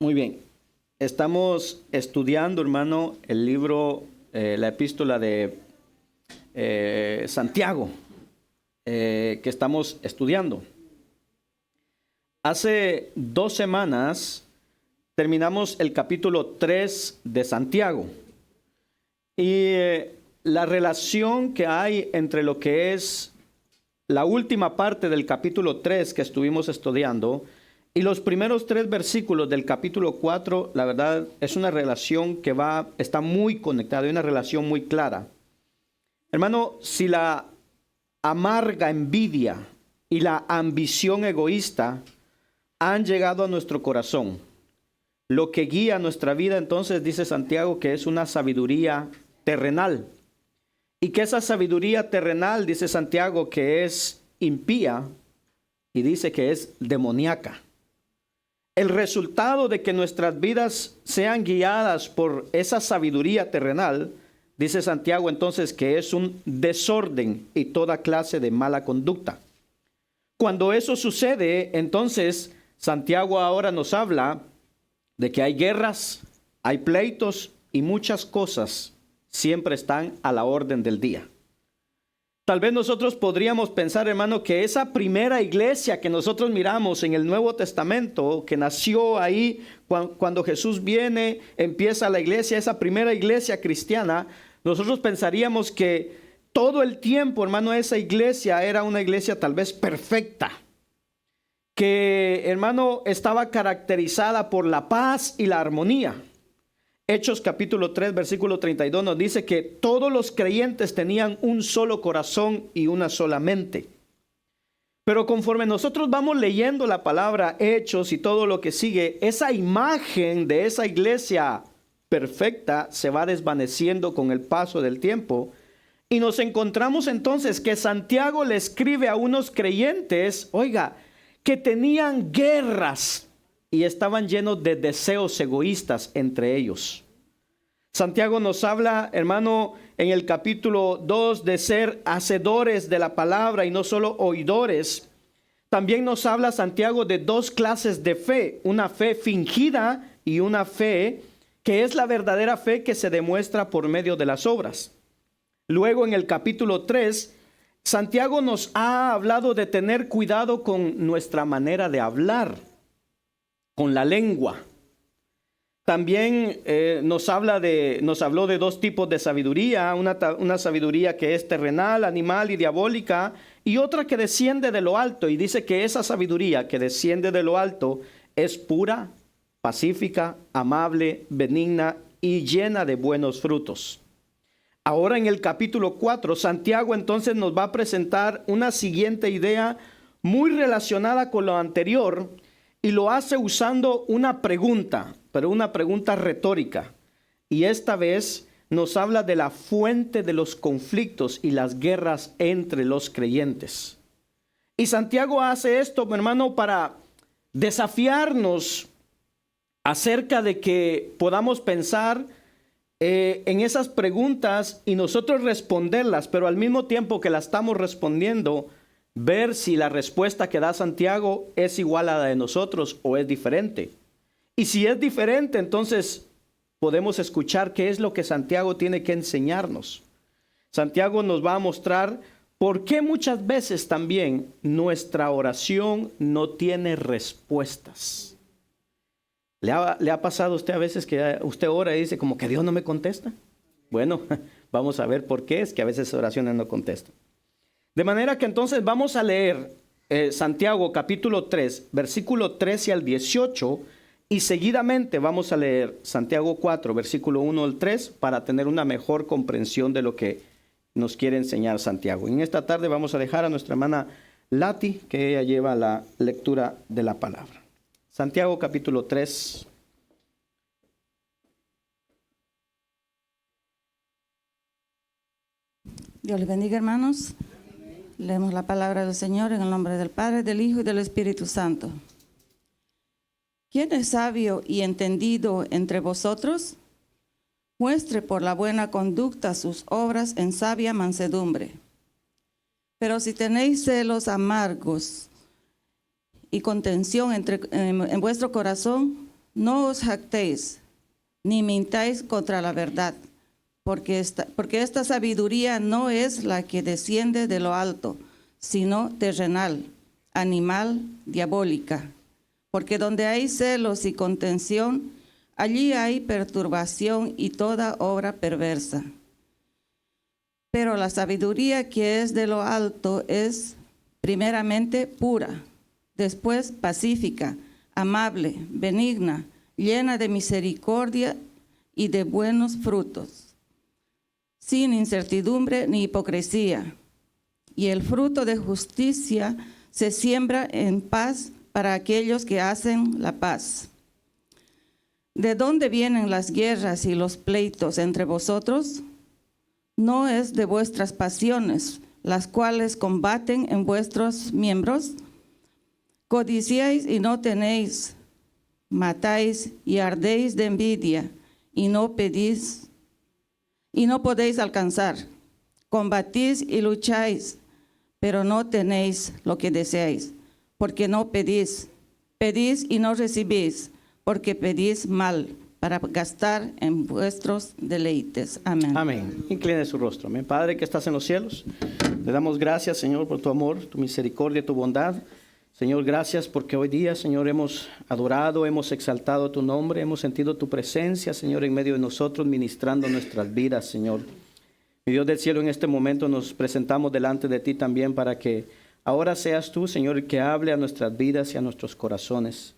Muy bien. Estamos estudiando, hermano, el libro, la epístola de Santiago, que estamos estudiando. Hace 2 semanas terminamos el capítulo 3 de Santiago. Y la relación que hay entre lo que es la última parte del capítulo 3 que estuvimos estudiando y los primeros 3 versículos del capítulo 4, la verdad es una relación que está muy conectada, hay una relación muy clara. Hermano, si la amarga envidia y la ambición egoísta han llegado a nuestro corazón, lo que guía nuestra vida, entonces dice Santiago que es una sabiduría terrenal. Y que esa sabiduría terrenal, dice Santiago, que es impía y dice que es demoníaca. El resultado de que nuestras vidas sean guiadas por esa sabiduría terrenal, dice Santiago entonces que es un desorden y toda clase de mala conducta. Cuando eso sucede, entonces Santiago ahora nos habla de que hay guerras, hay pleitos y muchas cosas siempre están a la orden del día. Tal vez nosotros podríamos pensar, hermano, que esa primera iglesia que nosotros miramos en el Nuevo Testamento, que nació ahí cuando Jesús viene, empieza la iglesia, esa primera iglesia cristiana, nosotros pensaríamos que todo el tiempo, hermano, esa iglesia era una iglesia tal vez perfecta, que, hermano, estaba caracterizada por la paz y la armonía. Hechos capítulo 3, versículo 32 nos dice que todos los creyentes tenían un solo corazón y una sola mente. Pero conforme nosotros vamos leyendo la palabra Hechos y todo lo que sigue, esa imagen de esa iglesia perfecta se va desvaneciendo con el paso del tiempo. Y nos encontramos entonces que Santiago le escribe a unos creyentes, oiga, que tenían guerras y estaban llenos de deseos egoístas entre ellos. Santiago nos habla, hermano, en el capítulo 2 de ser hacedores de la palabra y no solo oidores. También nos habla Santiago de 2 clases de fe, una fe fingida y una fe que es la verdadera fe que se demuestra por medio de las obras. Luego en el capítulo 3, Santiago nos ha hablado de tener cuidado con nuestra manera de hablar, con la lengua. También nos habló de 2 tipos de sabiduría, una sabiduría que es terrenal, animal y diabólica, y otra que desciende de lo alto, y dice que esa sabiduría que desciende de lo alto es pura, pacífica, amable, benigna y llena de buenos frutos. Ahora en el capítulo 4, Santiago entonces nos va a presentar una siguiente idea muy relacionada con lo anterior, y lo hace usando una pregunta, pero una pregunta retórica. Y esta vez nos habla de la fuente de los conflictos y las guerras entre los creyentes. Y Santiago hace esto, mi hermano, para desafiarnos acerca de que podamos pensar en esas preguntas y nosotros responderlas, pero al mismo tiempo que las estamos respondiendo, ver si la respuesta que da Santiago es igual a la de nosotros o es diferente. Y si es diferente, entonces podemos escuchar qué es lo que Santiago tiene que enseñarnos. Santiago nos va a mostrar por qué muchas veces también nuestra oración no tiene respuestas. ¿Le ha pasado a usted a veces que usted ora y dice como que Dios no me contesta? Bueno, vamos a ver por qué es que a veces oraciones no contestan. De manera que entonces vamos a leer Santiago capítulo 3, versículo 13 al 18, y seguidamente vamos a leer Santiago 4, versículo 1 al 3, para tener una mejor comprensión de lo que nos quiere enseñar Santiago. En esta tarde vamos a dejar a nuestra hermana Lati, que ella lleva la lectura de la palabra. Santiago capítulo 3. Dios les bendiga, hermanos. Leemos la palabra del Señor en el nombre del Padre, del Hijo y del Espíritu Santo. ¿Quién es sabio y entendido entre vosotros? Muestre por la buena conducta sus obras en sabia mansedumbre. Pero si tenéis celos amargos y contención en vuestro corazón, no os jactéis, ni mintáis contra la verdad, porque esta sabiduría no es la que desciende de lo alto, sino terrenal, animal, diabólica. Porque donde hay celos y contención, allí hay perturbación y toda obra perversa. Pero la sabiduría que es de lo alto es primeramente pura, después pacífica, amable, benigna, llena de misericordia y de buenos frutos, sin incertidumbre ni hipocresía. Y el fruto de justicia se siembra en paz para aquellos que hacen la paz. ¿De dónde vienen las guerras y los pleitos entre vosotros? ¿No es de vuestras pasiones, las cuales combaten en vuestros miembros? Codiciáis y no tenéis, matáis y ardéis de envidia y no pedís y no podéis alcanzar. Combatís y lucháis, pero no tenéis lo que deseáis, porque no pedís. Pedís y no recibís, porque pedís mal, para gastar en vuestros deleites. Amén. Amén. Incline su rostro. Amén. Padre que estás en los cielos, te damos gracias, Señor, por tu amor, tu misericordia, tu bondad. Señor, gracias porque hoy día, Señor, hemos adorado, hemos exaltado tu nombre, hemos sentido tu presencia, Señor, en medio de nosotros, ministrando nuestras vidas, Señor. Mi Dios del cielo, en este momento nos presentamos delante de ti también para que ahora seas tú, Señor, el que hable a nuestras vidas y a nuestros corazones.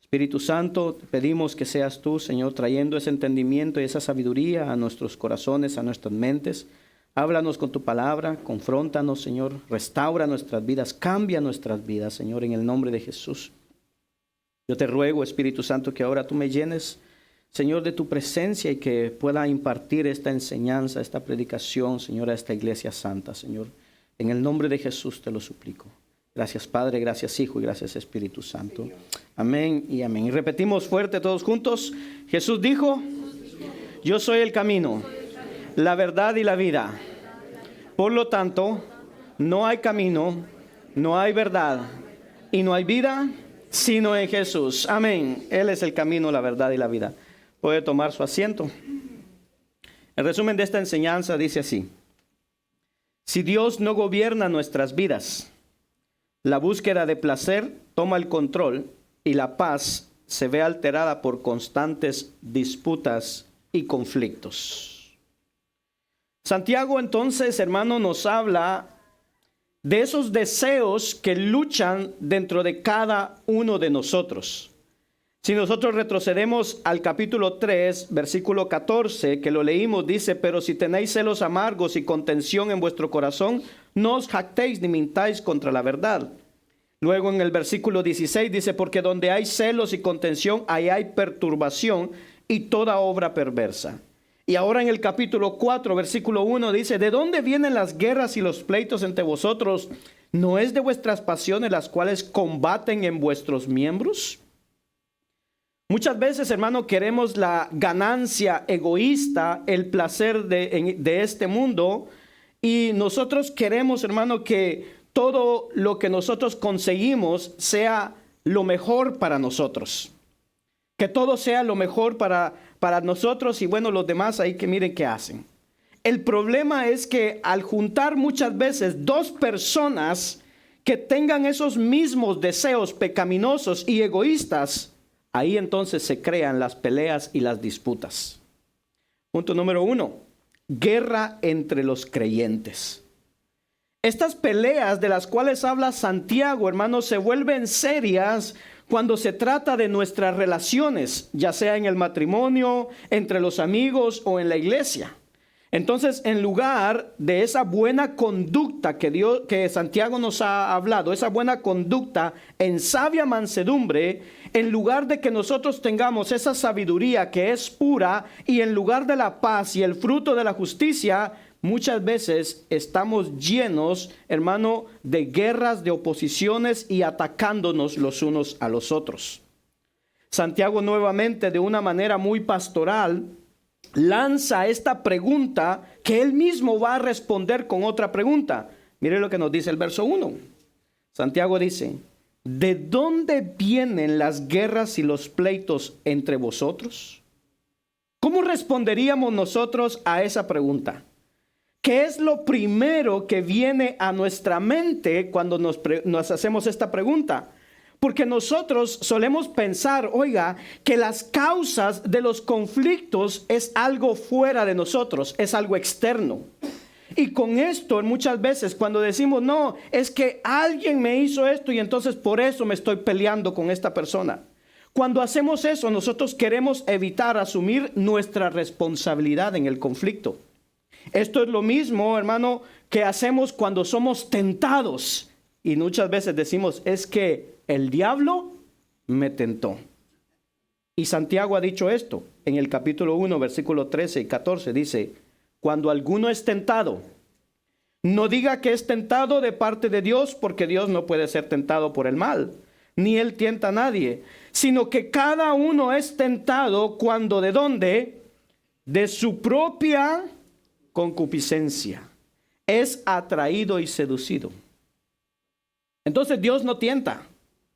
Espíritu Santo, te pedimos que seas tú, Señor, trayendo ese entendimiento y esa sabiduría a nuestros corazones, a nuestras mentes. Háblanos con tu palabra, confróntanos, Señor, restaura nuestras vidas, cambia nuestras vidas, Señor, en el nombre de Jesús. Yo te ruego, Espíritu Santo, que ahora tú me llenes, Señor, de tu presencia y que pueda impartir esta enseñanza, esta predicación, Señor, a esta iglesia santa, Señor. En el nombre de Jesús te lo suplico. Gracias, Padre, gracias, Hijo, y gracias, Espíritu Santo. Amén y amén. Y repetimos fuerte todos juntos. Jesús dijo, yo soy el camino, la verdad y la vida. Por lo tanto, no hay camino, no hay verdad y no hay vida sino en Jesús. Amén. Él es el camino, la verdad y la vida. Puede tomar su asiento. El resumen de esta enseñanza dice así: si Dios no gobierna nuestras vidas, la búsqueda de placer toma el control y la paz se ve alterada por constantes disputas y conflictos. Santiago entonces, hermano, nos habla de esos deseos que luchan dentro de cada uno de nosotros. Si nosotros retrocedemos al capítulo 3, versículo 14, que lo leímos, dice, pero si tenéis celos amargos y contención en vuestro corazón, no os jactéis ni mintáis contra la verdad. Luego en el versículo 16 dice, porque donde hay celos y contención, ahí hay perturbación y toda obra perversa. Y ahora en el capítulo 4, versículo 1 dice, ¿de dónde vienen las guerras y los pleitos entre vosotros? ¿No es de vuestras pasiones las cuales combaten en vuestros miembros? Muchas veces, hermano, queremos la ganancia egoísta, el placer de este mundo, y nosotros queremos, hermano, que todo lo que nosotros conseguimos sea lo mejor para nosotros. Que todo sea lo mejor para nosotros y bueno, los demás ahí que miren qué hacen. El problema es que al juntar muchas veces dos personas que tengan esos mismos deseos pecaminosos y egoístas, ahí entonces se crean las peleas y las disputas. Punto número 1, guerra entre los creyentes. Estas peleas de las cuales habla Santiago, hermanos, se vuelven serias cuando se trata de nuestras relaciones, ya sea en el matrimonio, entre los amigos o en la iglesia. Entonces, en lugar de esa buena conducta que Santiago nos ha hablado, esa buena conducta en sabia mansedumbre, en lugar de que nosotros tengamos esa sabiduría que es pura y en lugar de la paz y el fruto de la justicia, muchas veces estamos llenos, hermano, de guerras, de oposiciones y atacándonos los unos a los otros. Santiago nuevamente, de una manera muy pastoral, lanza esta pregunta que él mismo va a responder con otra pregunta. Mire lo que nos dice el verso 1. Santiago dice, ¿de dónde vienen las guerras y los pleitos entre vosotros? ¿Cómo responderíamos nosotros a esa pregunta? ¿Qué es lo primero que viene a nuestra mente cuando nos hacemos esta pregunta? Porque nosotros solemos pensar, oiga, que las causas de los conflictos es algo fuera de nosotros, es algo externo. Y con esto muchas veces cuando decimos, no, es que alguien me hizo esto y entonces por eso me estoy peleando con esta persona. Cuando hacemos eso, nosotros queremos evitar asumir nuestra responsabilidad en el conflicto. Esto es lo mismo, hermano, que hacemos cuando somos tentados. Y muchas veces decimos, es que el diablo me tentó. Y Santiago ha dicho esto en el capítulo 1, versículo 13 y 14. Dice, cuando alguno es tentado, no diga que es tentado de parte de Dios, porque Dios no puede ser tentado por el mal, ni él tienta a nadie, sino que cada uno es tentado cuando ¿de dónde? De su propia concupiscencia es atraído y seducido. Entonces Dios no tienta,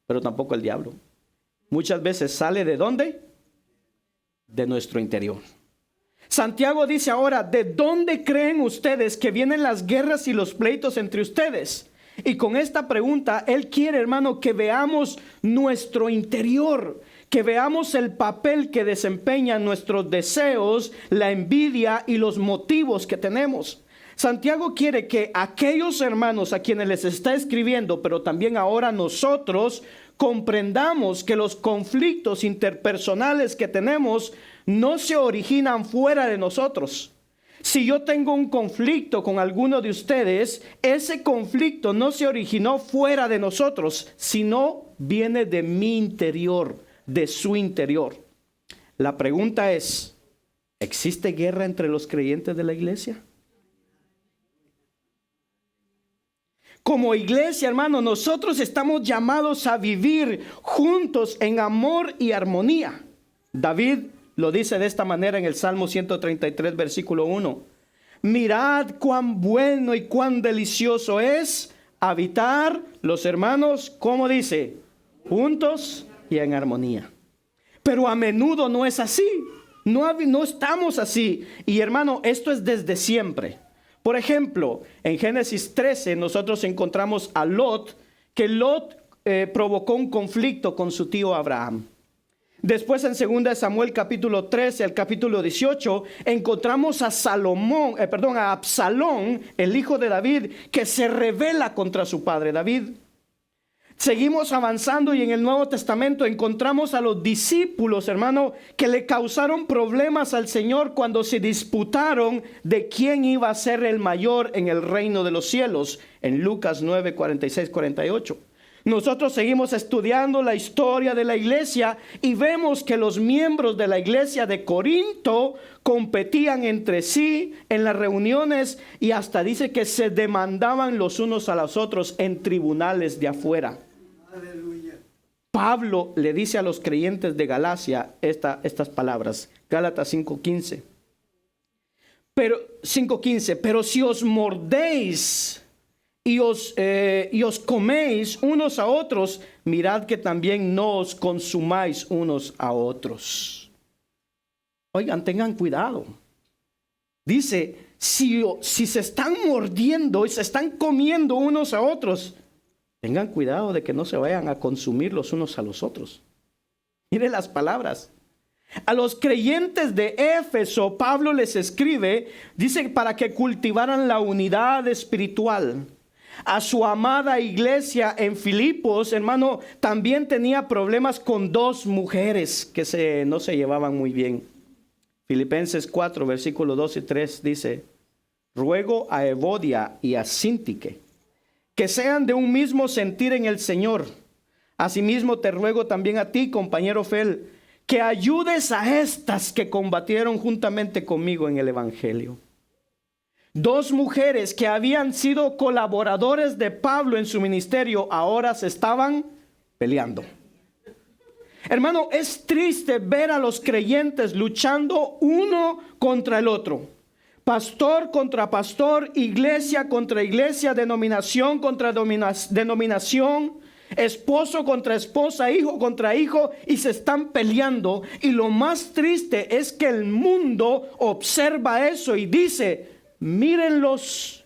pero tampoco el diablo. Muchas veces sale ¿de dónde? De nuestro interior. Santiago dice ahora, ¿de dónde creen ustedes que vienen las guerras y los pleitos entre ustedes? Y con esta pregunta, él quiere, hermano, que veamos nuestro interior, que veamos el papel que desempeñan nuestros deseos, la envidia y los motivos que tenemos. Santiago quiere que aquellos hermanos a quienes les está escribiendo, pero también ahora nosotros, comprendamos que los conflictos interpersonales que tenemos no se originan fuera de nosotros. Si yo tengo un conflicto con alguno de ustedes, ese conflicto no se originó fuera de nosotros, sino viene de mi interior, de su interior. La pregunta es, ¿existe guerra entre los creyentes de la iglesia? Como iglesia, hermano, nosotros estamos llamados a vivir juntos en amor y armonía. David lo dice de esta manera en el Salmo 133, versículo 1. Mirad cuán bueno y cuán delicioso es habitar los hermanos, ¿cómo dice? Juntos y en armonía. Pero a menudo no es así. No estamos así. Y hermano, esto es desde siempre. Por ejemplo, en Génesis 13 nosotros encontramos a Lot, que Lot provocó un conflicto con su tío Abraham. Después en 2 Samuel capítulo 13 al capítulo 18 encontramos a Absalón, el hijo de David, que se rebela contra su padre David. Seguimos avanzando y en el Nuevo Testamento encontramos a los discípulos, hermano, que le causaron problemas al Señor cuando se disputaron de quién iba a ser el mayor en el reino de los cielos, en Lucas 9, 46, 48. Nosotros seguimos estudiando la historia de la iglesia y vemos que los miembros de la iglesia de Corinto competían entre sí en las reuniones y hasta dice que se demandaban los unos a los otros en tribunales de afuera. Aleluya. Pablo le dice a los creyentes de Galacia estas palabras, Gálatas 5:15. Pero si os mordéis y os coméis unos a otros, mirad que también no os consumáis unos a otros. Oigan, tengan cuidado. Dice, si se están mordiendo y se están comiendo unos a otros, tengan cuidado de que no se vayan a consumir los unos a los otros. Mire las palabras. A los creyentes de Éfeso, Pablo les escribe, dice, para que cultivaran la unidad espiritual. A su amada iglesia en Filipos, hermano, también tenía problemas con dos mujeres que no se llevaban muy bien. Filipenses 4, versículos 2 y 3 dice, ruego a Evodia y a Síntique que sean de un mismo sentir en el Señor. Asimismo te ruego también a ti, compañero Fel, que ayudes a estas que combatieron juntamente conmigo en el evangelio. Dos mujeres que habían sido colaboradores de Pablo en su ministerio, ahora se estaban peleando. Hermano, es triste ver a los creyentes luchando uno contra el otro. Pastor contra pastor, iglesia contra iglesia, denominación contra denominación. esposo contra esposa, hijo contra hijo, y se están peleando. Y lo más triste es que el mundo observa eso y dice, mírenlos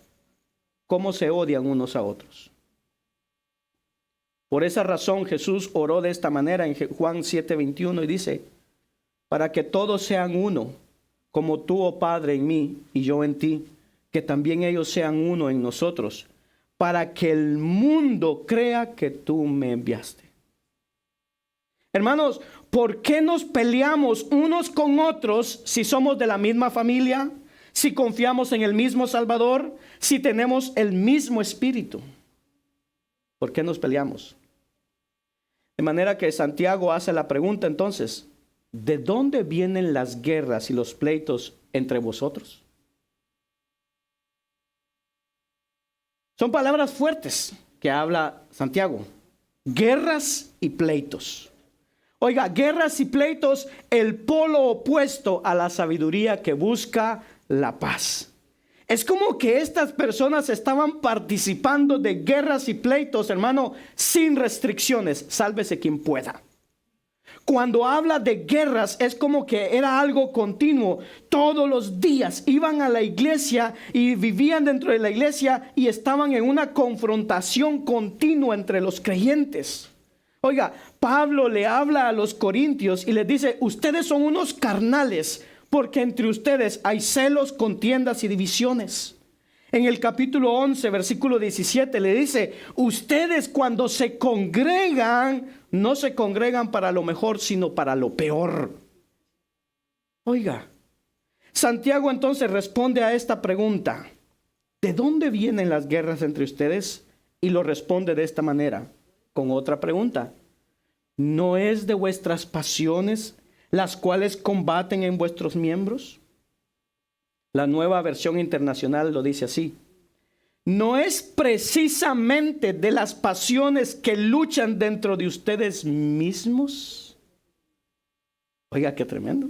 cómo se odian unos a otros. Por esa razón Jesús oró de esta manera en Juan 7:21 y dice, para que todos sean uno, como tú, oh Padre, en mí y yo en ti, que también ellos sean uno en nosotros, para que el mundo crea que tú me enviaste. Hermanos, ¿por qué nos peleamos unos con otros si somos de la misma familia? Si confiamos en el mismo Salvador, si tenemos el mismo Espíritu. ¿Por qué nos peleamos? De manera que Santiago hace la pregunta entonces, ¿de dónde vienen las guerras y los pleitos entre vosotros? Son palabras fuertes que habla Santiago. Guerras y pleitos. Oiga, guerras y pleitos, el polo opuesto a la sabiduría que busca la paz. Es como que estas personas estaban participando de guerras y pleitos, hermano, sin restricciones. Sálvese quien pueda. Cuando habla de guerras es como que era algo continuo. Todos los días iban a la iglesia y vivían dentro de la iglesia y estaban en una confrontación continua entre los creyentes. Oiga, Pablo le habla a los corintios y les dice, ustedes son unos carnales, porque entre ustedes hay celos, contiendas y divisiones. En el capítulo 11, versículo 17 le dice, ustedes cuando se congregan, no se congregan para lo mejor, sino para lo peor. Oiga, Santiago entonces responde a esta pregunta, ¿de dónde vienen las guerras entre ustedes? Y lo responde de esta manera, con otra pregunta, ¿no es de vuestras pasiones las cuales combaten en vuestros miembros? La Nueva Versión Internacional lo dice así. ¿No es precisamente de las pasiones que luchan dentro de ustedes mismos? Oiga, qué tremendo.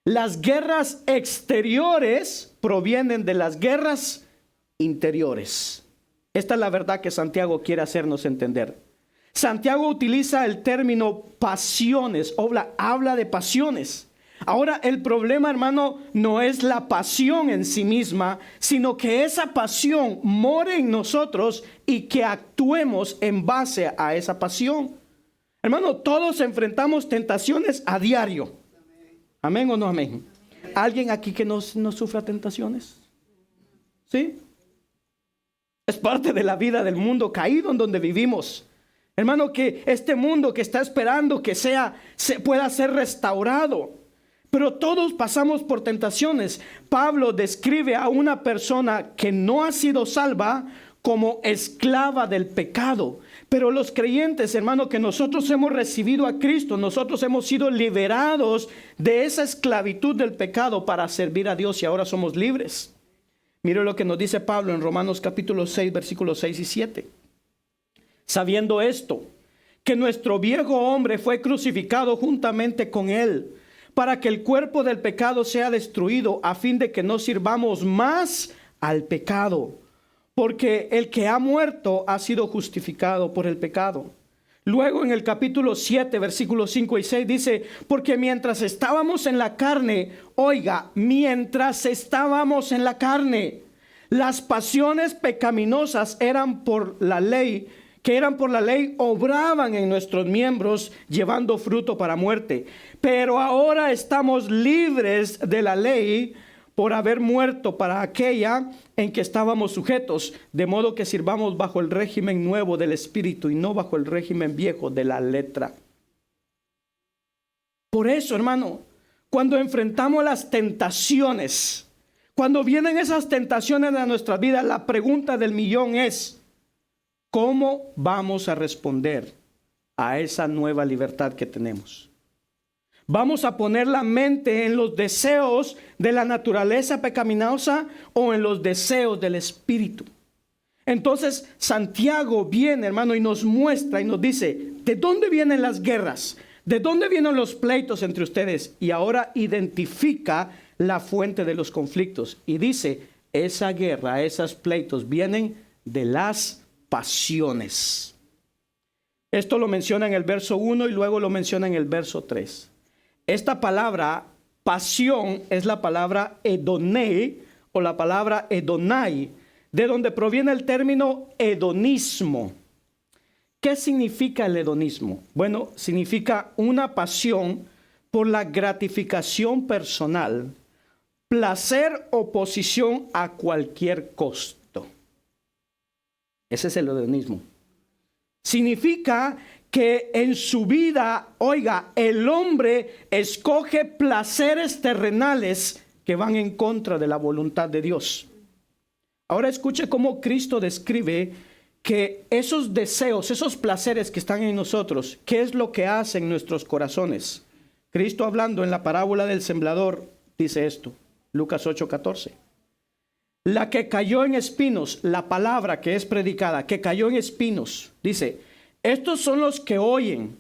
Las guerras exteriores provienen de las guerras interiores. Esta es la verdad que Santiago quiere hacernos entender. Santiago utiliza el término pasiones, habla de pasiones. Ahora, el problema, hermano, no es la pasión en sí misma, sino que esa pasión more en nosotros y que actuemos en base a esa pasión. Hermano, todos enfrentamos tentaciones a diario. ¿Amén o no amén? ¿Alguien aquí que no sufra tentaciones? ¿Sí? Es parte de la vida del mundo caído en donde vivimos. Hermano, que este mundo que está esperando que pueda ser restaurado. Pero todos pasamos por tentaciones. Pablo describe a una persona que no ha sido salva como esclava del pecado. Pero los creyentes, hermano, que nosotros hemos recibido a Cristo, nosotros hemos sido liberados de esa esclavitud del pecado para servir a Dios y ahora somos libres. Mire lo que nos dice Pablo en Romanos capítulo 6, versículos 6 y 7. Sabiendo esto, que nuestro viejo hombre fue crucificado juntamente con él, para que el cuerpo del pecado sea destruido, a fin de que no sirvamos más al pecado. Porque el que ha muerto ha sido justificado por el pecado. Luego en el capítulo 7, versículos 5 y 6 dice, porque mientras estábamos en la carne, oiga, mientras estábamos en la carne, las pasiones pecaminosas que eran por la ley, obraban en nuestros miembros, llevando fruto para muerte. Pero ahora estamos libres de la ley por haber muerto para aquella en que estábamos sujetos, de modo que sirvamos bajo el régimen nuevo del Espíritu y no bajo el régimen viejo de la letra. Por eso, hermano, cuando enfrentamos las tentaciones, cuando vienen esas tentaciones a nuestra vida, la pregunta del millón es, ¿cómo vamos a responder a esa nueva libertad que tenemos? ¿Vamos a poner la mente en los deseos de la naturaleza pecaminosa o en los deseos del Espíritu? Entonces Santiago viene, hermano, y nos muestra y nos dice, ¿de dónde vienen las guerras? ¿De dónde vienen los pleitos entre ustedes? Y ahora identifica la fuente de los conflictos. Y dice, esa guerra, esos pleitos vienen de las pasiones. Esto lo menciona en el verso 1 y luego lo menciona en el verso 3. Esta palabra pasión es la palabra edonei o la palabra edonai, de donde proviene el término hedonismo. ¿Qué significa el hedonismo? Bueno, significa una pasión por la gratificación personal, placer o posición a cualquier costo. Ese es el hedonismo. Significa que en su vida, oiga, el hombre escoge placeres terrenales que van en contra de la voluntad de Dios. Ahora escuche cómo Cristo describe que esos deseos, esos placeres que están en nosotros, ¿qué es lo que hace en nuestros corazones? Cristo, hablando en la parábola del sembrador, dice esto, Lucas 8:14. La que cayó en espinos, la palabra que es predicada, que cayó en espinos, dice, estos son los que oyen,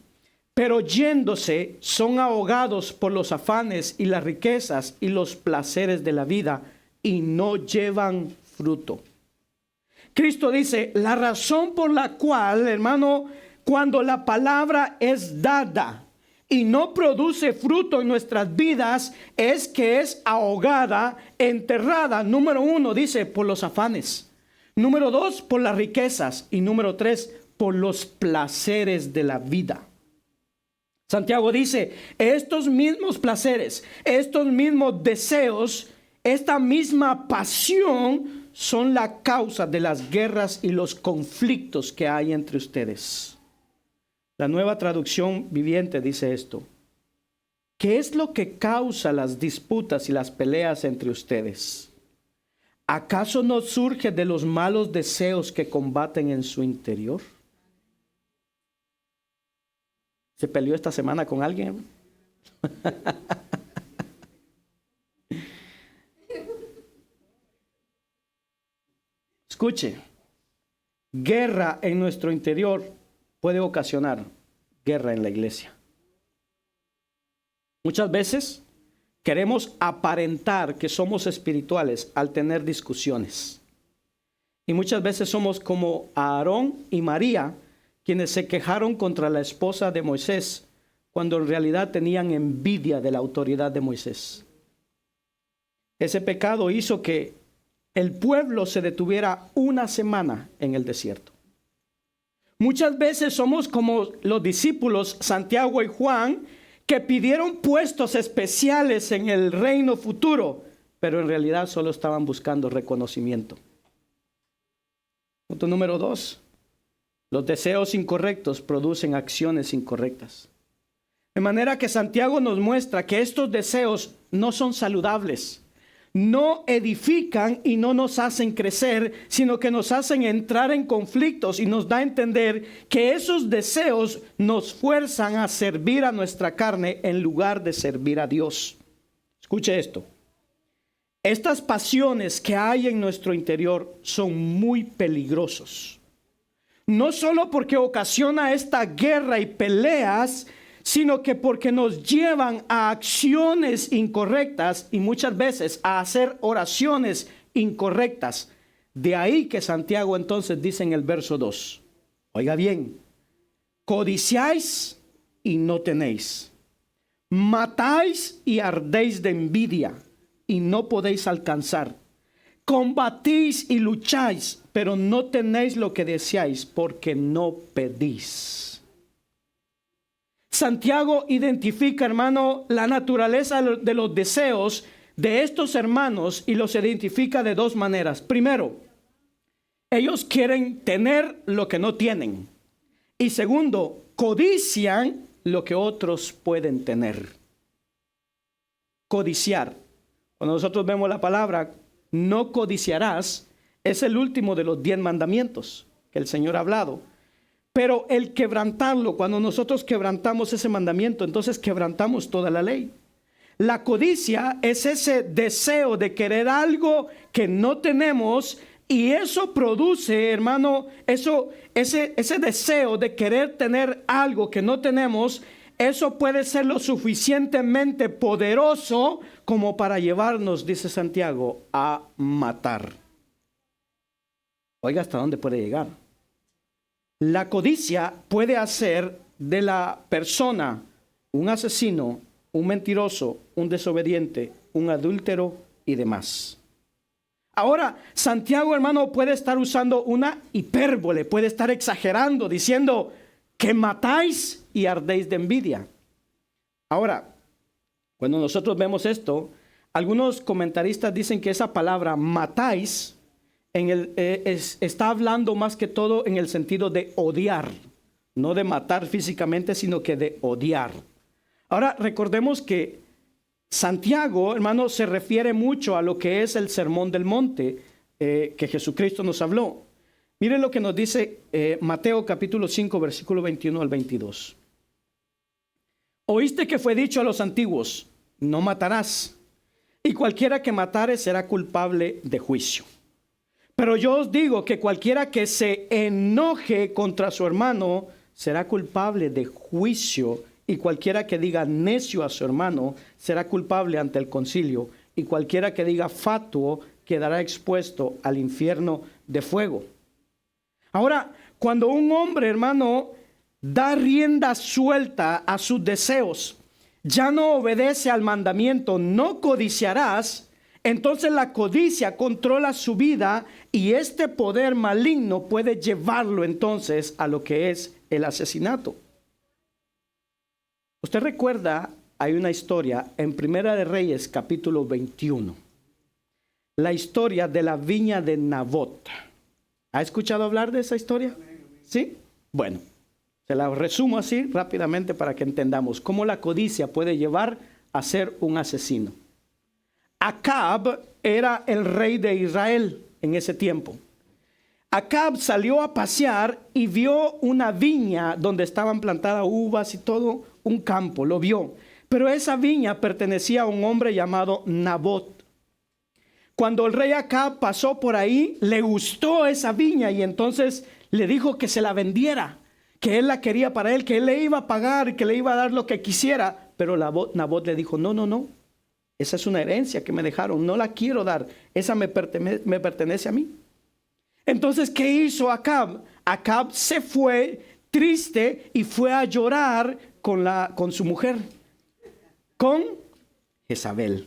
pero yéndose son ahogados por los afanes y las riquezas y los placeres de la vida y no llevan fruto. Cristo dice, la razón por la cual, hermano, cuando la palabra es dada y no produce fruto en nuestras vidas, es que es ahogada, enterrada. Número 1, dice, por los afanes. Número 2, por las riquezas. Y número 3, por los placeres de la vida. Santiago dice, estos mismos placeres, estos mismos deseos, esta misma pasión son la causa de las guerras y los conflictos que hay entre ustedes. La Nueva Traducción Viviente dice esto. ¿Qué es lo que causa las disputas y las peleas entre ustedes? ¿Acaso no surge de los malos deseos que combaten en su interior? ¿Se peleó esta semana con alguien? Escuche, guerra en nuestro interior puede ocasionar guerra en la iglesia. Muchas veces queremos aparentar que somos espirituales al tener discusiones. Y muchas veces somos como Aarón y María, quienes se quejaron contra la esposa de Moisés, cuando en realidad tenían envidia de la autoridad de Moisés. Ese pecado hizo que el pueblo se detuviera una semana en el desierto. Muchas veces somos como los discípulos Santiago y Juan, que pidieron puestos especiales en el reino futuro, pero en realidad solo estaban buscando reconocimiento. Punto número 2. Los deseos incorrectos producen acciones incorrectas. De manera que Santiago nos muestra que estos deseos no son saludables, no edifican y no nos hacen crecer, sino que nos hacen entrar en conflictos y nos da a entender que esos deseos nos fuerzan a servir a nuestra carne en lugar de servir a Dios. Escuche esto. Estas pasiones que hay en nuestro interior son muy peligrosos. No solo porque ocasiona esta guerra y peleas, sino que porque nos llevan a acciones incorrectas y muchas veces a hacer oraciones incorrectas. De ahí que Santiago entonces dice en el verso 2, oiga bien, codiciáis y no tenéis, matáis y ardéis de envidia y no podéis alcanzar, combatís y lucháis, pero no tenéis lo que deseáis porque no pedís. Santiago identifica, hermano, la naturaleza de los deseos de estos hermanos y los identifica de dos maneras. Primero, ellos quieren tener lo que no tienen. Y segundo, codician lo que otros pueden tener. Codiciar. Cuando nosotros vemos la palabra, no codiciarás, es el último de los 10 mandamientos que el Señor ha hablado. Pero el quebrantarlo, cuando nosotros quebrantamos ese mandamiento, entonces quebrantamos toda la ley. La codicia es ese deseo de querer algo que no tenemos y eso produce, hermano, ese deseo de querer tener algo que no tenemos, eso puede ser lo suficientemente poderoso como para llevarnos, dice Santiago, a matar. Oiga, ¿hasta dónde puede llegar? La codicia puede hacer de la persona un asesino, un mentiroso, un desobediente, un adúltero y demás. Ahora, Santiago, hermano, puede estar usando una hipérbole, puede estar exagerando, diciendo que matáis y ardéis de envidia. Ahora, cuando nosotros vemos esto, algunos comentaristas dicen que esa palabra matáis está hablando más que todo en el sentido de odiar, no de matar físicamente, sino que de odiar. Ahora, recordemos que Santiago, hermano, se refiere mucho a lo que es el Sermón del Monte que Jesucristo nos habló. Miren lo que nos dice Mateo capítulo 5, versículo 21 al 22. Oíste que fue dicho a los antiguos, no matarás, y cualquiera que matare será culpable de juicio. Pero yo os digo que cualquiera que se enoje contra su hermano será culpable de juicio, y cualquiera que diga necio a su hermano será culpable ante el concilio, y cualquiera que diga fatuo quedará expuesto al infierno de fuego. Ahora, cuando un hombre, hermano, da rienda suelta a sus deseos, ya no obedece al mandamiento, no codiciarás, entonces la codicia controla su vida y este poder maligno puede llevarlo entonces a lo que es el asesinato. Usted recuerda, hay una historia en Primera de Reyes capítulo 21, la historia de la viña de Nabot. ¿Ha escuchado hablar de esa historia? ¿Sí? Bueno, se la resumo así rápidamente para que entendamos cómo la codicia puede llevar a ser un asesino. Acab era el rey de Israel en ese tiempo. Acab salió a pasear y vio una viña donde estaban plantadas uvas y todo un campo, lo vio. Pero esa viña pertenecía a un hombre llamado Nabot. Cuando el rey Acab pasó por ahí, le gustó esa viña y entonces le dijo que se la vendiera, que él la quería para él, que él le iba a pagar, que le iba a dar lo que quisiera. Pero Nabot le dijo, no, esa es una herencia que me dejaron, no la quiero dar, esa me pertenece a mí. Entonces, ¿qué hizo Acab? Acab se fue triste y fue a llorar con su mujer, con Jezabel.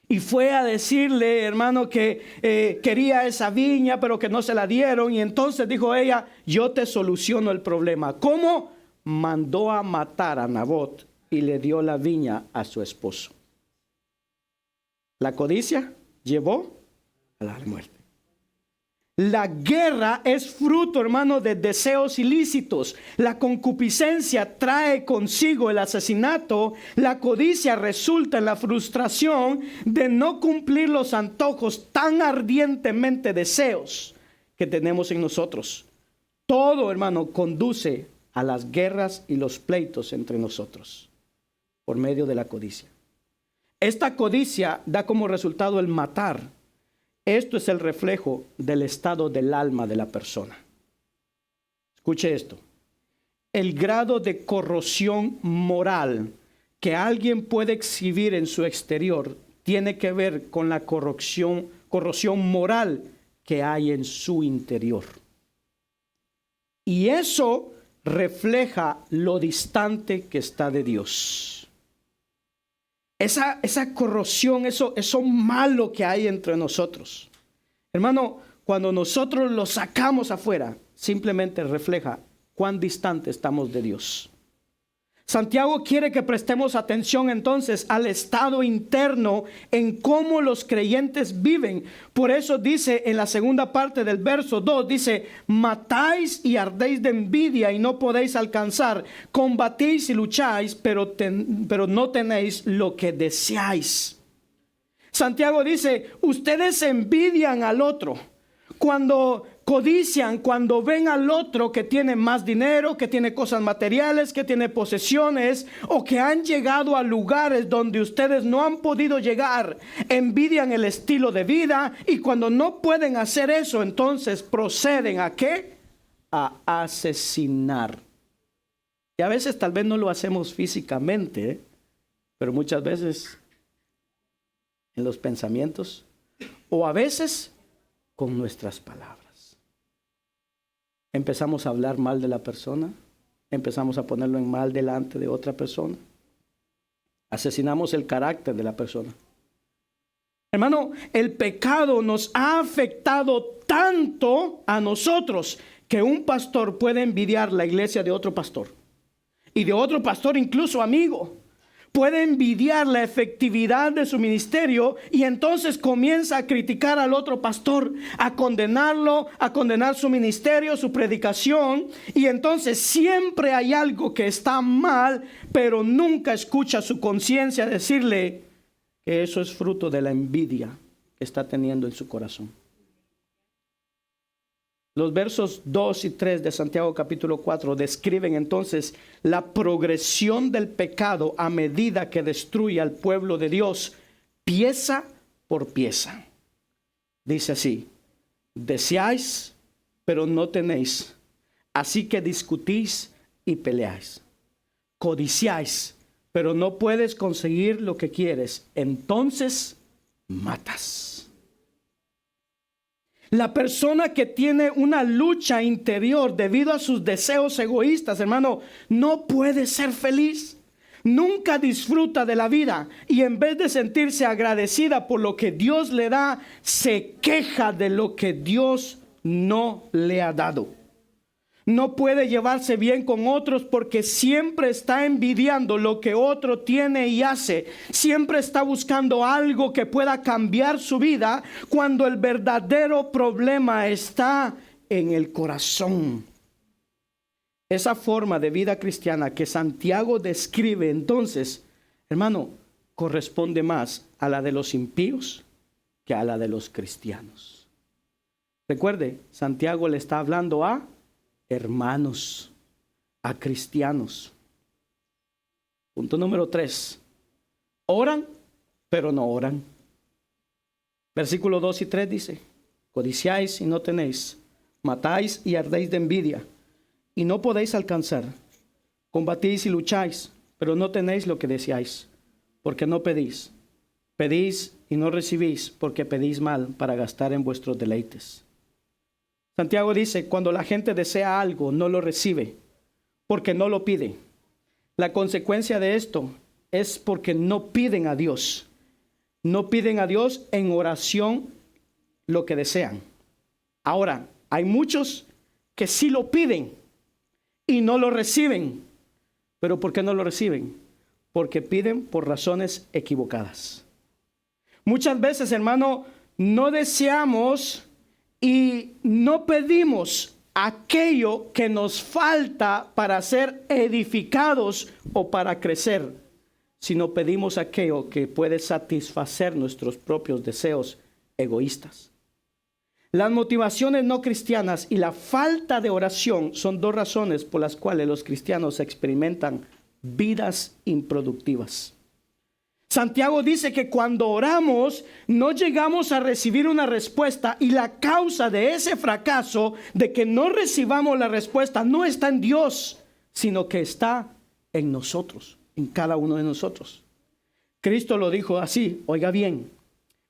Y fue a decirle, hermano, que quería esa viña, pero que no se la dieron. Y entonces dijo ella, yo te soluciono el problema. ¿Cómo? Mandó a matar a Nabot y le dio la viña a su esposo. La codicia llevó a la muerte. La guerra es fruto, hermano, de deseos ilícitos. La concupiscencia trae consigo el asesinato. La codicia resulta en la frustración de no cumplir los antojos tan ardientemente deseos que tenemos en nosotros. Todo, hermano, conduce a las guerras y los pleitos entre nosotros por medio de la codicia. Esta codicia da como resultado el matar. Esto es el reflejo del estado del alma de la persona. Escuche esto. El grado de corrosión moral que alguien puede exhibir en su exterior tiene que ver con la corrosión moral que hay en su interior. Y eso refleja lo distante que está de Dios. Esa corrosión, eso malo que hay entre nosotros. Hermano, cuando nosotros lo sacamos afuera, simplemente refleja cuán distante estamos de Dios. Santiago quiere que prestemos atención entonces al estado interno en cómo los creyentes viven. Por eso dice en la segunda parte del verso 2, dice, matáis y ardéis de envidia y no podéis alcanzar. Combatís y lucháis, pero no tenéis lo que deseáis. Santiago dice, ustedes envidian al otro. Cuando codician, cuando ven al otro que tiene más dinero, que tiene cosas materiales, que tiene posesiones, o que han llegado a lugares donde ustedes no han podido llegar, envidian el estilo de vida, y cuando no pueden hacer eso, entonces proceden ¿a qué? A asesinar. Y a veces tal vez no lo hacemos físicamente, pero muchas veces en los pensamientos, o a veces con nuestras palabras. empezamos a hablar mal de la persona, empezamos a ponerlo en mal delante de otra persona. Asesinamos el carácter de la persona. Hermano, el pecado nos ha afectado tanto a nosotros que un pastor puede envidiar la iglesia de otro pastor. Y de otro pastor incluso amigo. Puede envidiar la efectividad de su ministerio y entonces comienza a criticar al otro pastor, a condenarlo, a condenar su ministerio, su predicación. Y entonces siempre hay algo que está mal, pero nunca escucha su conciencia decirle que eso es fruto de la envidia que está teniendo en su corazón. Los versos 2 y 3 de Santiago capítulo 4 describen entonces la progresión del pecado a medida que destruye al pueblo de Dios, pieza por pieza. Dice así: deseáis, pero no tenéis, así que discutís y peleáis. Codiciáis, pero no puedes conseguir lo que quieres, entonces matas. La persona que tiene una lucha interior debido a sus deseos egoístas, hermano, no puede ser feliz. Nunca disfruta de la vida y en vez de sentirse agradecida por lo que Dios le da, se queja de lo que Dios no le ha dado. No puede llevarse bien con otros porque siempre está envidiando lo que otro tiene y hace. Siempre está buscando algo que pueda cambiar su vida cuando el verdadero problema está en el corazón. Esa forma de vida cristiana que Santiago describe entonces, hermano, corresponde más a la de los impíos que a la de los cristianos. Recuerde, Santiago le está hablando a hermanos, a cristianos. Punto número 3. Oran, pero no oran. Versículo 2 y 3 dice: codiciáis y no tenéis, matáis y ardéis de envidia, y no podéis alcanzar. Combatís y lucháis, pero no tenéis lo que deseáis, porque no pedís. Pedís y no recibís, porque pedís mal para gastar en vuestros deleites. Santiago dice, cuando la gente desea algo, no lo recibe, porque no lo pide. La consecuencia de esto es porque no piden a Dios. No piden a Dios en oración lo que desean. Ahora, hay muchos que sí lo piden y no lo reciben. ¿Pero por qué no lo reciben? Porque piden por razones equivocadas. Muchas veces, hermano, no deseamos y no pedimos aquello que nos falta para ser edificados o para crecer, sino pedimos aquello que puede satisfacer nuestros propios deseos egoístas. Las motivaciones no cristianas y la falta de oración son dos razones por las cuales los cristianos experimentan vidas improductivas. Santiago dice que cuando oramos no llegamos a recibir una respuesta y la causa de ese fracaso, de que no recibamos la respuesta, no está en Dios, sino que está en nosotros, en cada uno de nosotros. Cristo lo dijo así, oiga bien,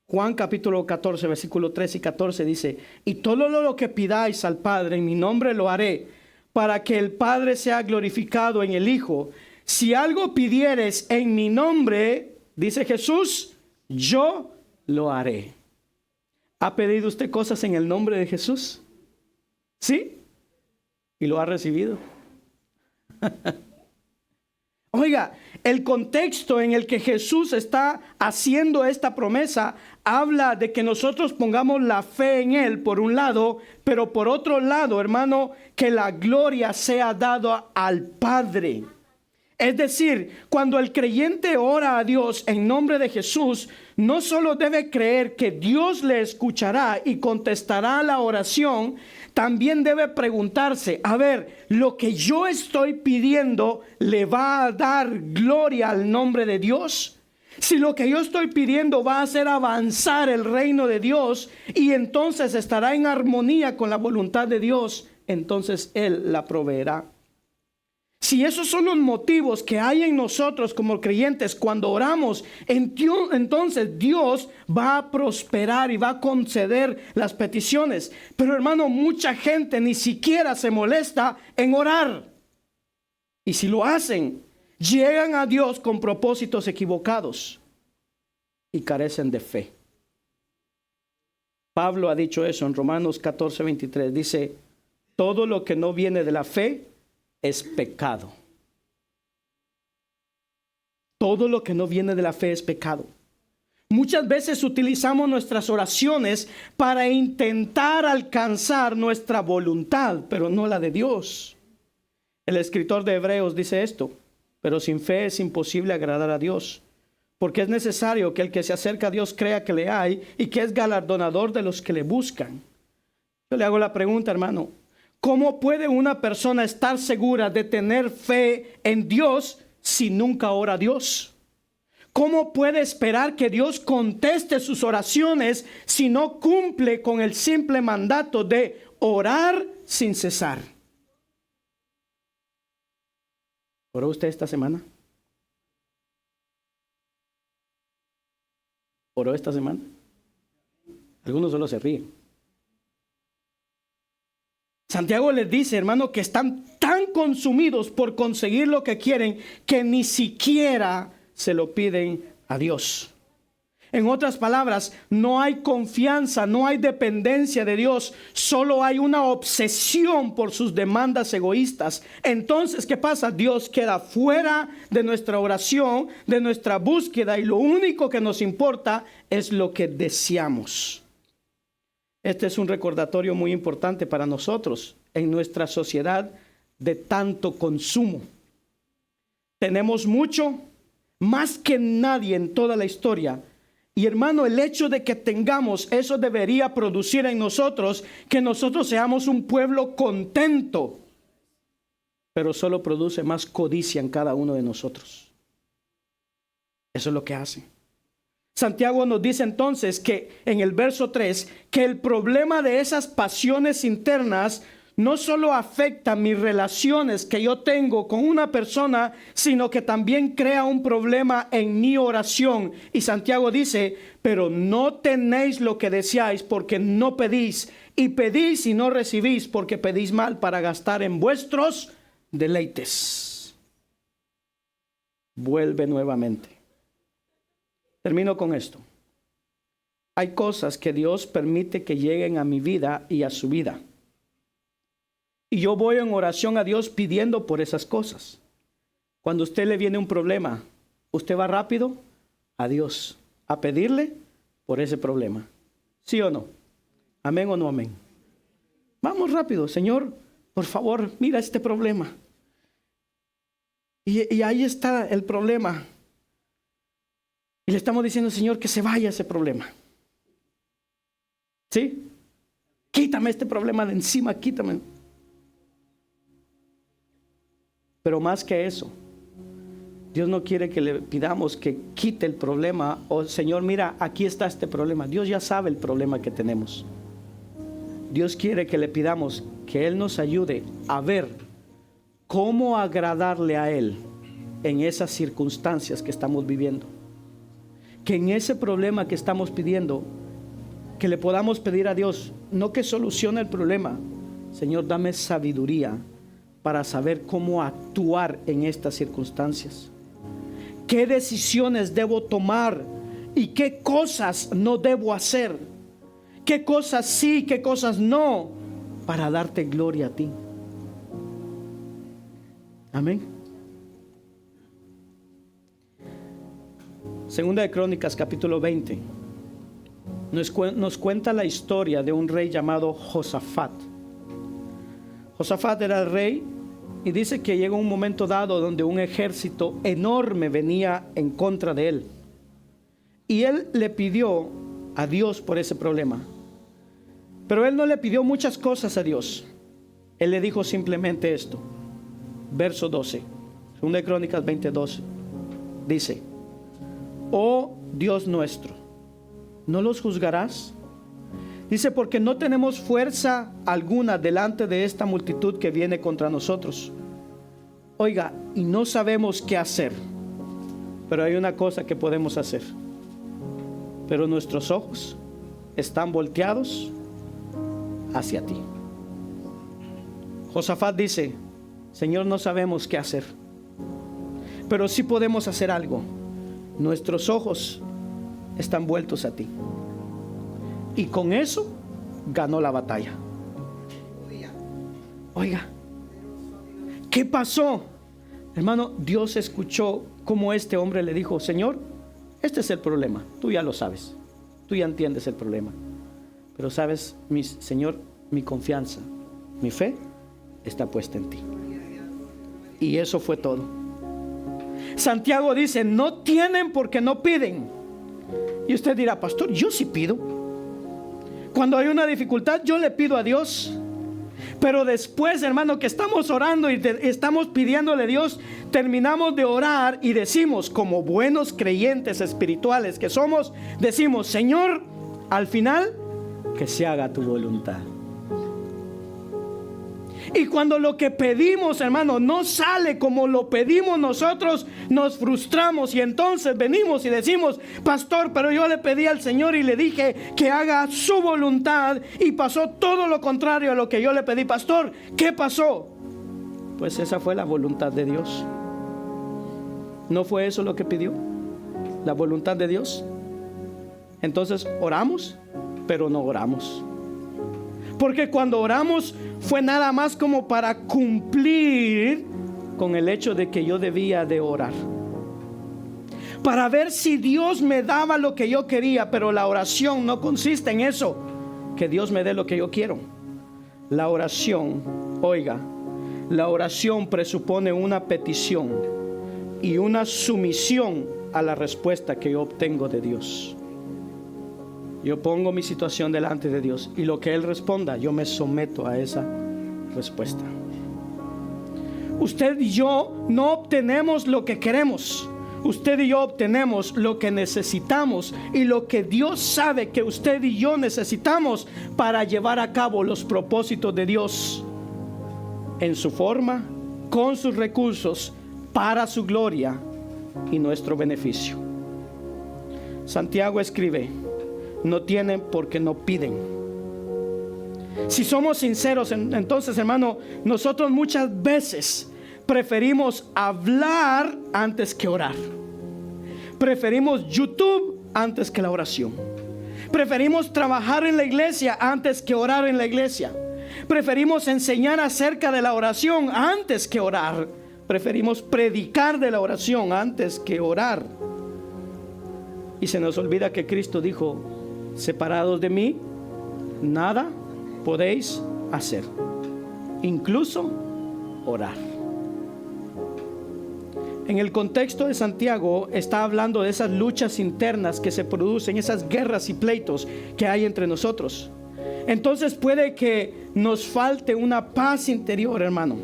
Juan capítulo 14, versículo 13 y 14 dice: y todo lo que pidáis al Padre en mi nombre lo haré, para que el Padre sea glorificado en el Hijo. Si algo pidieres en mi nombre, dice Jesús, yo lo haré. ¿Ha pedido usted cosas en el nombre de Jesús? ¿Sí? ¿Y lo ha recibido? Oiga, el contexto en el que Jesús está haciendo esta promesa habla de que nosotros pongamos la fe en Él por un lado, pero por otro lado, hermano, que la gloria sea dada al Padre. Es decir, cuando el creyente ora a Dios en nombre de Jesús, no solo debe creer que Dios le escuchará y contestará la oración, también debe preguntarse, a ver, lo que yo estoy pidiendo, ¿le va a dar gloria al nombre de Dios? Si lo que yo estoy pidiendo va a hacer avanzar el reino de Dios y entonces estará en armonía con la voluntad de Dios, entonces Él la proveerá. Si esos son los motivos que hay en nosotros como creyentes cuando oramos, entonces Dios va a prosperar y va a conceder las peticiones. Pero hermano, mucha gente ni siquiera se molesta en orar. Y si lo hacen, llegan a Dios con propósitos equivocados y carecen de fe. Pablo ha dicho eso en Romanos 14:23. Dice, todo lo que no viene de la fe es pecado. Todo lo que no viene de la fe es pecado. Muchas veces utilizamos nuestras oraciones para intentar alcanzar nuestra voluntad, pero no la de Dios. El escritor de Hebreos dice esto: pero sin fe es imposible agradar a Dios, porque es necesario que el que se acerca a Dios crea que le hay y que es galardonador de los que le buscan. Yo le hago la pregunta, hermano: ¿cómo puede una persona estar segura de tener fe en Dios si nunca ora a Dios? ¿Cómo puede esperar que Dios conteste sus oraciones si no cumple con el simple mandato de orar sin cesar? ¿Oró usted esta semana? ¿Oró esta semana? Algunos solo se ríen. Santiago les dice, hermano, que están tan consumidos por conseguir lo que quieren que ni siquiera se lo piden a Dios. En otras palabras, no hay confianza, no hay dependencia de Dios, solo hay una obsesión por sus demandas egoístas. Entonces, ¿qué pasa? Dios queda fuera de nuestra oración, de nuestra búsqueda, y lo único que nos importa es lo que deseamos. Este es un recordatorio muy importante para nosotros en nuestra sociedad de tanto consumo. Tenemos mucho, más que nadie en toda la historia. Y hermano, el hecho de que tengamos eso debería producir en nosotros que nosotros seamos un pueblo contento. Pero solo produce más codicia en cada uno de nosotros. Eso es lo que hace. Santiago nos dice entonces que en el verso 3, que el problema de esas pasiones internas no solo afecta mis relaciones que yo tengo con una persona, sino que también crea un problema en mi oración. Y Santiago dice, pero no tenéis lo que deseáis porque no pedís, y pedís y no recibís porque pedís mal para gastar en vuestros deleites. Vuelve nuevamente. Termino con esto. Hay cosas que Dios permite que lleguen a mi vida y a su vida. Y yo voy en oración a Dios pidiendo por esas cosas. Cuando a usted le viene un problema, usted va rápido a Dios a pedirle por ese problema. ¿Sí o no? ¿Amén o no amén? Vamos rápido. Señor, por favor, mira este problema. Y ahí está el problema. Y le estamos diciendo, Señor, que se vaya ese problema. ¿Sí? Quítame este problema de encima, quítame. Pero más que eso, Dios no quiere que le pidamos que quite el problema. O Señor, mira, aquí está este problema. Dios ya sabe el problema que tenemos. Dios quiere que le pidamos que Él nos ayude a ver cómo agradarle a Él en esas circunstancias que estamos viviendo. Que en ese problema que estamos pidiendo, que le podamos pedir a Dios, no que solucione el problema. Señor, dame sabiduría para saber cómo actuar en estas circunstancias. ¿Qué decisiones debo tomar y qué cosas no debo hacer? ¿Qué cosas sí, qué cosas no? Para darte gloria a ti. Amén. Segunda de Crónicas, capítulo 20. Nos cuenta la historia de un rey llamado Josafat. Josafat era el rey y dice que llegó un momento dado donde un ejército enorme venía en contra de él. Y él le pidió a Dios por ese problema. Pero él no le pidió muchas cosas a Dios. Él le dijo simplemente esto. Verso 12. Segunda de Crónicas 20:12. Dice: oh Dios nuestro, ¿no los juzgarás? Dice, porque no tenemos fuerza alguna delante de esta multitud que viene contra nosotros. Oiga, y no sabemos qué hacer. Pero hay una cosa que podemos hacer. Pero nuestros ojos están volteados hacia ti. Josafat dice: Señor, no sabemos qué hacer, pero sí podemos hacer algo. Nuestros ojos están vueltos a ti. Y con eso ganó la batalla. Oiga, ¿qué pasó? Hermano, Dios escuchó cómo este hombre le dijo: Señor, este es el problema, tú ya lo sabes, tú ya entiendes el problema, pero sabes, Señor, mi confianza, mi fe está puesta en ti. Y eso fue todo. Santiago dice: no tienen porque no piden. Y usted dirá: pastor, yo sí pido. Cuando hay una dificultad, yo le pido a Dios. Pero después, hermano, que estamos orando y estamos pidiéndole a Dios, terminamos de orar y decimos, como buenos creyentes espirituales que somos, decimos: Señor, al final, que se haga tu voluntad. Y cuando lo que pedimos, hermano, no sale como lo pedimos nosotros, nos frustramos y entonces venimos y decimos: pastor, pero yo le pedí al Señor y le dije que haga su voluntad y pasó todo lo contrario a lo que yo le pedí. Pastor, ¿qué pasó? Pues esa fue la voluntad de Dios. ¿No fue eso lo que pidió? La voluntad de Dios. Entonces oramos, pero no oramos. Porque cuando oramos fue nada más como para cumplir con el hecho de que yo debía de orar, para ver si Dios me daba lo que yo quería. Pero la oración no consiste en eso, que Dios me dé lo que yo quiero. La oración, oiga, la oración presupone una petición y una sumisión a la respuesta que yo obtengo de Dios. Yo pongo mi situación delante de Dios y lo que Él responda, yo me someto a esa respuesta. Usted y yo no obtenemos lo que queremos. Usted y yo obtenemos lo que necesitamos y lo que Dios sabe que usted y yo necesitamos para llevar a cabo los propósitos de Dios en su forma, con sus recursos, para su gloria y nuestro beneficio. Santiago escribe: no tienen porque no piden. Si somos sinceros, entonces, hermano, nosotros muchas veces preferimos hablar antes que orar. Preferimos YouTube antes que la oración. Preferimos trabajar en la iglesia antes que orar en la iglesia. Preferimos enseñar acerca de la oración antes que orar. Preferimos predicar de la oración antes que orar. Y se nos olvida que Cristo dijo: separados de mí, nada podéis hacer, incluso orar. En el contexto de Santiago está hablando de esas luchas internas que se producen, esas guerras y pleitos que hay entre nosotros. Entonces puede que nos falte una paz interior, hermano,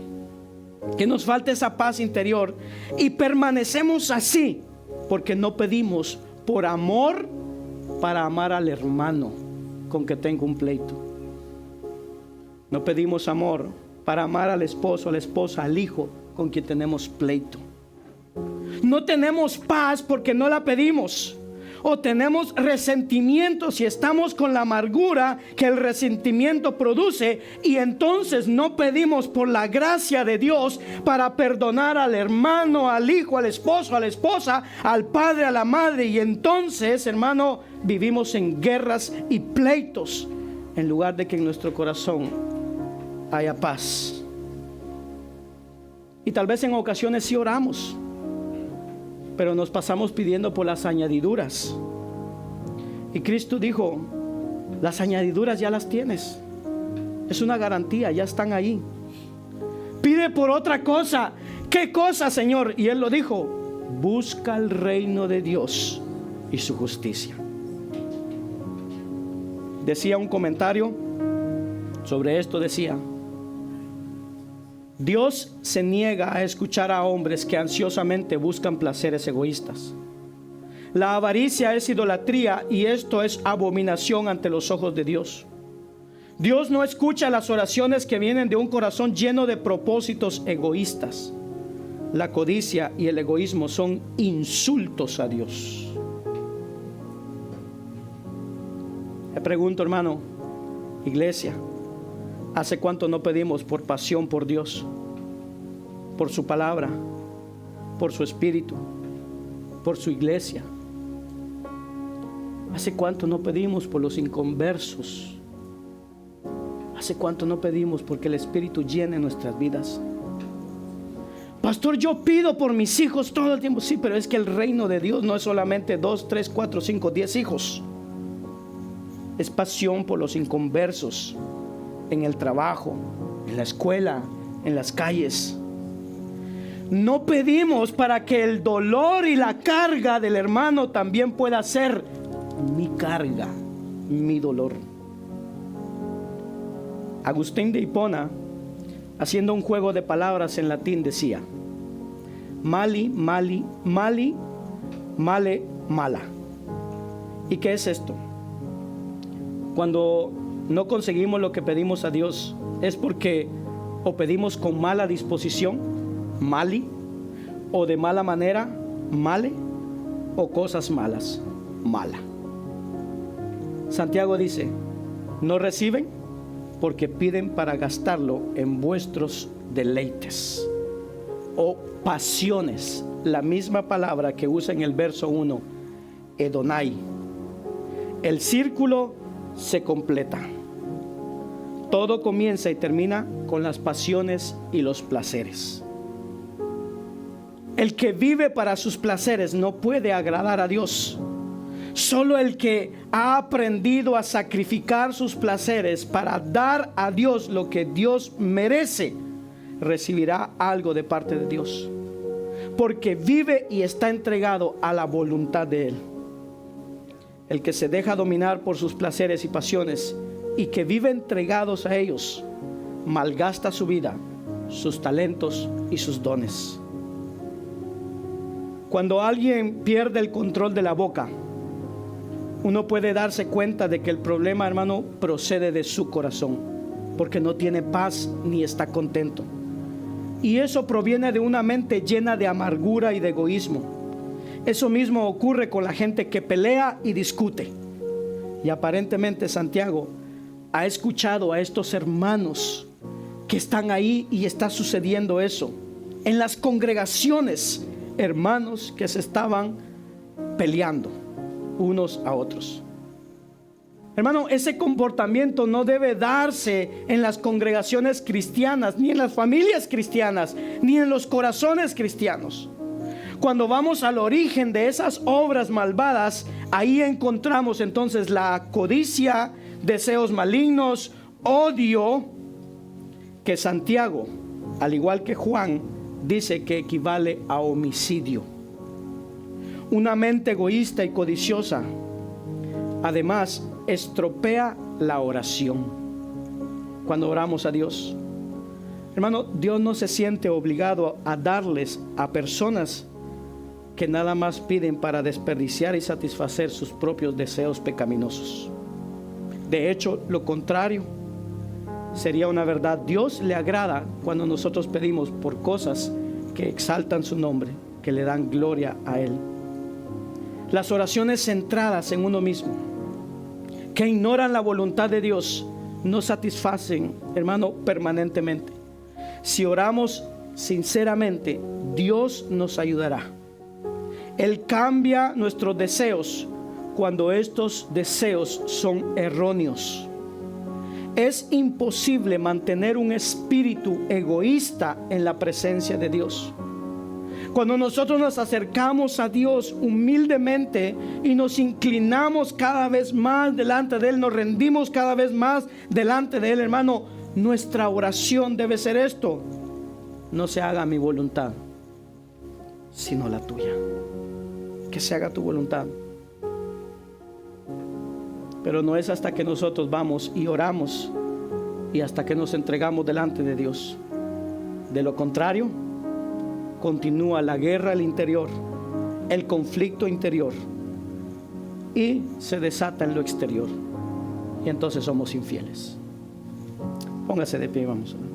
que nos falte esa paz interior, y permanecemos así porque no pedimos por amor para amar al hermano con que tengo un pleito. No pedimos amor para amar al esposo, a la esposa, al hijo con quien tenemos pleito. No tenemos paz porque no la pedimos. O tenemos resentimientos y estamos con la amargura que el resentimiento produce, y entonces no pedimos por la gracia de Dios para perdonar al hermano, al hijo, al esposo, a la esposa, al padre, a la madre. Y entonces, hermano, vivimos en guerras y pleitos en lugar de que en nuestro corazón haya paz. Y tal vez en ocasiones sí oramos, pero nos pasamos pidiendo por las añadiduras. Y Cristo dijo: las añadiduras ya las tienes. Es una garantía, ya están ahí. Pide por otra cosa. ¿Qué cosa, Señor? Y Él lo dijo: busca el reino de Dios y su justicia. Decía un comentario sobre esto, decía: Dios se niega a escuchar a hombres que ansiosamente buscan placeres egoístas. La avaricia es idolatría y esto es abominación ante los ojos de Dios. Dios no escucha las oraciones que vienen de un corazón lleno de propósitos egoístas. la codicia y el egoísmo son insultos a Dios. Me pregunto, hermano, iglesia, ¿hace cuánto no pedimos por pasión por Dios, por su palabra, por su espíritu, por su iglesia? ¿Hace cuánto no pedimos por los inconversos? ¿Hace cuánto no pedimos porque el Espíritu llene nuestras vidas? Pastor, yo pido por mis hijos todo el tiempo. Sí, pero es que el reino de Dios no es solamente 2, 3, 4, 5, 10 hijos. Es pasión por los inconversos, en el trabajo, en la escuela, en las calles. No pedimos para que el dolor y la carga del hermano también pueda ser mi carga, mi dolor. Agustín de Hipona, haciendo un juego de palabras en latín, decía: mali, mali, mali, male, mala. ¿Y qué es esto? Cuando no conseguimos lo que pedimos a Dios, es porque o pedimos con mala disposición, mali, o de mala manera, male, o cosas malas, mala. Santiago dice: no reciben porque piden para gastarlo en vuestros deleites o pasiones. La misma palabra que usa en el verso 1, Edonai. El círculo se completa. Todo comienza y termina con las pasiones y los placeres. El que vive para sus placeres no puede agradar a Dios. Solo el que ha aprendido a sacrificar sus placeres para dar a Dios lo que Dios merece, recibirá algo de parte de Dios, porque vive y está entregado a la voluntad de Él. El que se deja dominar por sus placeres y pasiones y que vive entregados a ellos, malgasta su vida, sus talentos y sus dones. Cuando alguien pierde el control de la boca, uno puede darse cuenta de que el problema, hermano, procede de su corazón, porque no tiene paz ni está contento. Y eso proviene de una mente llena de amargura y de egoísmo. Eso mismo ocurre con la gente que pelea y discute. Y aparentemente Santiago ha escuchado a estos hermanos que están ahí y está sucediendo eso. En las congregaciones, hermanos que se estaban peleando unos a otros. Hermano, ese comportamiento no debe darse en las congregaciones cristianas, ni en las familias cristianas, ni en los corazones cristianos. Cuando vamos al origen de esas obras malvadas, ahí encontramos entonces la codicia, deseos malignos, odio, que Santiago, al igual que Juan, dice que equivale a homicidio. Una mente egoísta y codiciosa, además, estropea la oración. Cuando oramos a Dios, hermano, Dios no se siente obligado a darles a personas que nada más piden para desperdiciar y satisfacer sus propios deseos pecaminosos. De hecho, lo contrario sería una verdad. Dios le agrada cuando nosotros pedimos por cosas que exaltan su nombre, que le dan gloria a Él. Las oraciones centradas en uno mismo, que ignoran la voluntad de Dios, no satisfacen, hermano, permanentemente. Si oramos sinceramente, Dios nos ayudará. Él cambia nuestros deseos cuando estos deseos son erróneos. Es imposible mantener un espíritu egoísta en la presencia de Dios. Cuando nosotros nos acercamos a Dios humildemente y nos inclinamos cada vez más delante de Él, nos rendimos cada vez más delante de Él, hermano, nuestra oración debe ser esto: no se haga mi voluntad, sino la tuya. Que se haga tu voluntad. Pero no es hasta que nosotros vamos y oramos y hasta que nos entregamos delante de Dios. De lo contrario, continúa la guerra al interior, el conflicto interior, y se desata en lo exterior. Y entonces somos infieles. Póngase de pie, vamos a ver.